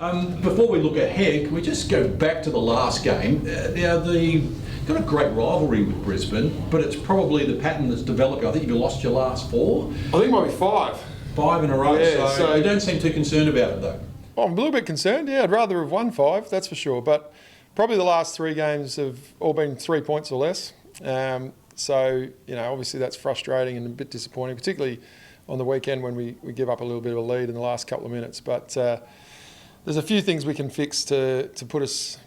Before we look ahead, can we just go back to the last game? Now, got a great rivalry with Brisbane, but it's probably the pattern that's developing. I think you lost your last 4. I think it might be 5. 5 in a row, Yeah, so you don't seem too concerned about it though. Oh, I'm a little bit concerned, yeah. I'd rather have won 5, that's for sure. But probably the last 3 games have all been 3 points or less. So, obviously that's frustrating and a bit disappointing, particularly on the weekend when we give up a little bit of a lead in the last couple of minutes. But there's a few things we can fix to put us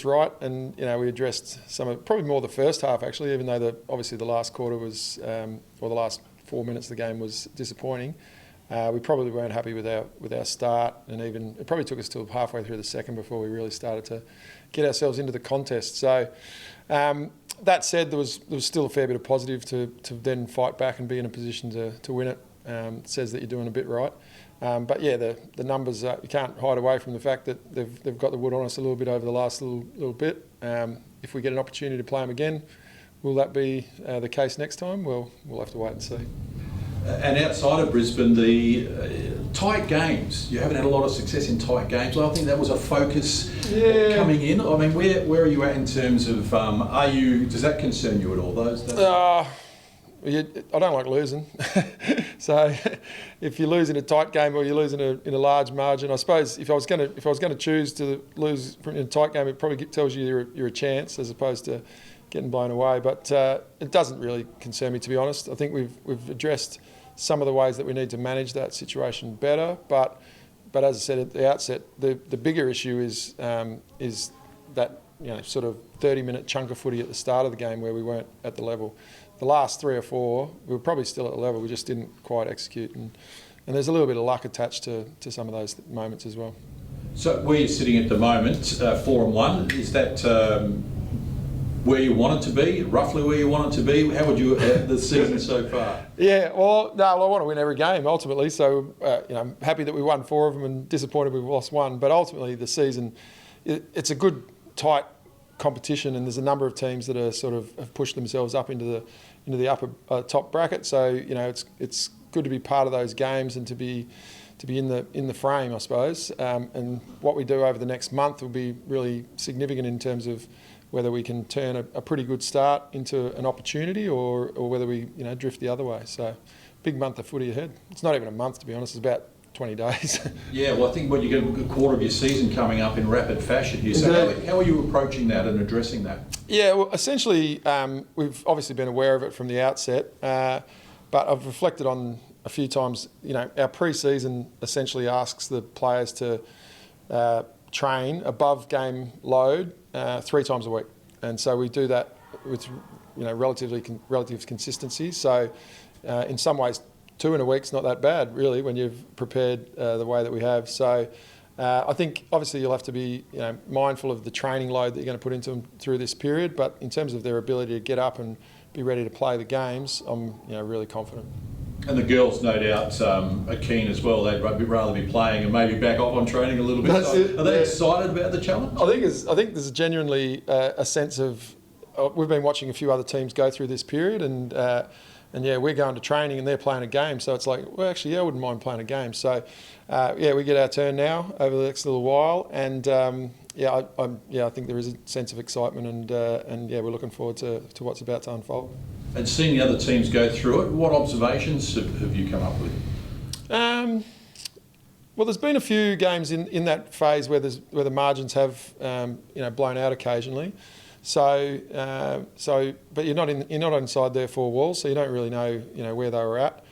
right, and we addressed some of probably more the first half actually, even though obviously the last quarter was or the last 4 minutes of the game was disappointing. We probably weren't happy with our start, and even it probably took us till halfway through the second before we really started to get ourselves into the contest. So that said, there was still a fair bit of positive to then fight back and be in a position to win it. Says that you're doing a bit right. But yeah, the numbers, you can't hide away from the fact that they've got the wood on us a little bit over the last little bit. If we get an opportunity to play them again, will that be the case next time? Well, we'll have to wait and see. And outside of Brisbane, the tight games, you haven't had a lot of success in tight games. I think that was a focus coming in. I mean, where are you at in terms of, does that concern you at all, those? I don't like losing. So if you lose in a tight game or you lose in a large margin, I suppose if I was going to choose to lose in a tight game, it probably tells you you're a chance as opposed to getting blown away. But it doesn't really concern me, to be honest. I think we've addressed some of the ways that we need to manage that situation better. But as I said at the outset, the bigger issue is that sort of 30-minute chunk of footy at the start of the game where we weren't at the level. The last 3 or 4, we were probably still at the level. We just didn't quite execute, and there's a little bit of luck attached to some of those moments as well. So where you're sitting at the moment, 4-1, is that where you want it to be? Roughly where you want it to be? How would you the season so far? Yeah, well, no, I want to win every game ultimately. So I'm happy that we won 4 of them, and disappointed we've lost 1. But ultimately, the season, it's a good tight competition, and there's a number of teams that are sort of have pushed themselves up into the upper top bracket. So it's good to be part of those games and to be in the frame, I suppose. And what we do over the next month will be really significant in terms of whether we can turn a pretty good start into an opportunity or whether we drift the other way. So big month of footy ahead. It's not even a month, to be honest. It's about 20 days. Yeah, well, I think when you get a quarter of your season coming up in rapid fashion here. So how are you approaching that and addressing that? Yeah, well, essentially, we've obviously been aware of it from the outset, but I've reflected on a few times, our pre-season essentially asks the players to train above game load 3 times a week. And so we do that with relative consistency. So in some ways, 2 in a week's not that bad, really, when you've prepared the way that we have. So I think obviously you'll have to be mindful of the training load that you're going to put into them through this period. But in terms of their ability to get up and be ready to play the games, I'm really confident. And the girls, no doubt, are keen as well. They'd rather be playing and maybe back off on training a little bit. Are they excited about the challenge? I think there's genuinely a sense of. We've been watching a few other teams go through this period, and yeah, we're going to training and they're playing a game. So it's like, well, actually, yeah, I wouldn't mind playing a game. So yeah, we get our turn now over the next little while, and I think there is a sense of excitement, and yeah, we're looking forward to what's about to unfold. And seeing the other teams go through it, what observations have you come up with? Well, there's been a few games in that phase where the margins have blown out occasionally. So but you're not inside their 4 walls, so you don't really know where they were at.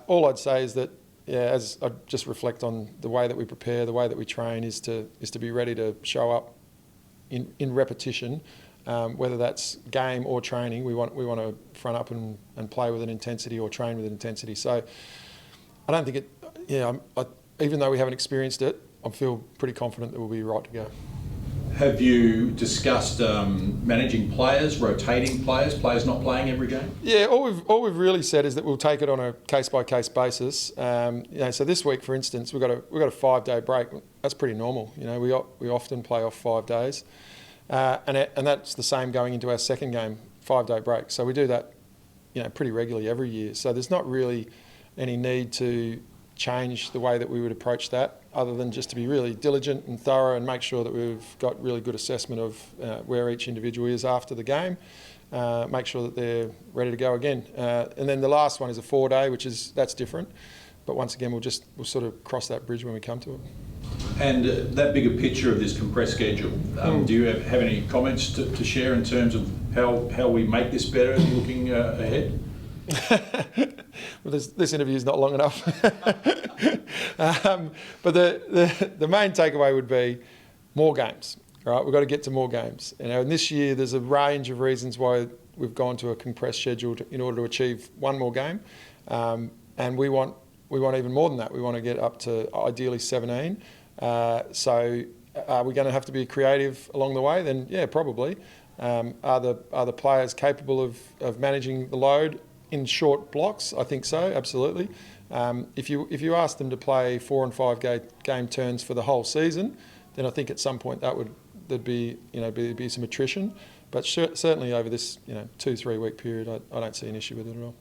All I'd say is that as I just reflect on the way that we prepare, the way that we train, is to be ready to show up in repetition. Whether that's game or training, we want to front up and play with an intensity or train with an intensity. So I don't think it. Yeah, even though we haven't experienced it, I feel pretty confident that we'll be right to go. Have you discussed managing players, rotating players not playing every game? Yeah, all we've really said is that we'll take it on a case-by-case basis. So this week, for instance, we've got a 5-day break. That's pretty normal. We often play off 5 days. And that's the same going into our second game, 5-day break. So we do that, pretty regularly every year. So there's not really any need to change the way that we would approach that. other than just to be really diligent and thorough and make sure that we've got really good assessment of where each individual is after the game. Make sure that they're ready to go again. And then the last one is a 4-day, that's different. But once again, we'll sort of cross that bridge when we come to it. And that bigger picture of this compressed schedule, do you have any comments to share in terms of how we make this better looking ahead? Well, this interview is not long enough. But the main takeaway would be more games. All right, we've got to get to more games. And this year, there's a range of reasons why we've gone to a compressed schedule in order to achieve one more game. And we want even more than that. We want to get up to ideally 17. So are we going to have to be creative along the way? Then yeah, probably. Are the players capable of managing the load in short blocks? I think so, absolutely. If you ask them to play 4 and 5 game turns for the whole season, then I think at some point there'd be some attrition. But certainly over this 2-3 week period, I don't see an issue with it at all.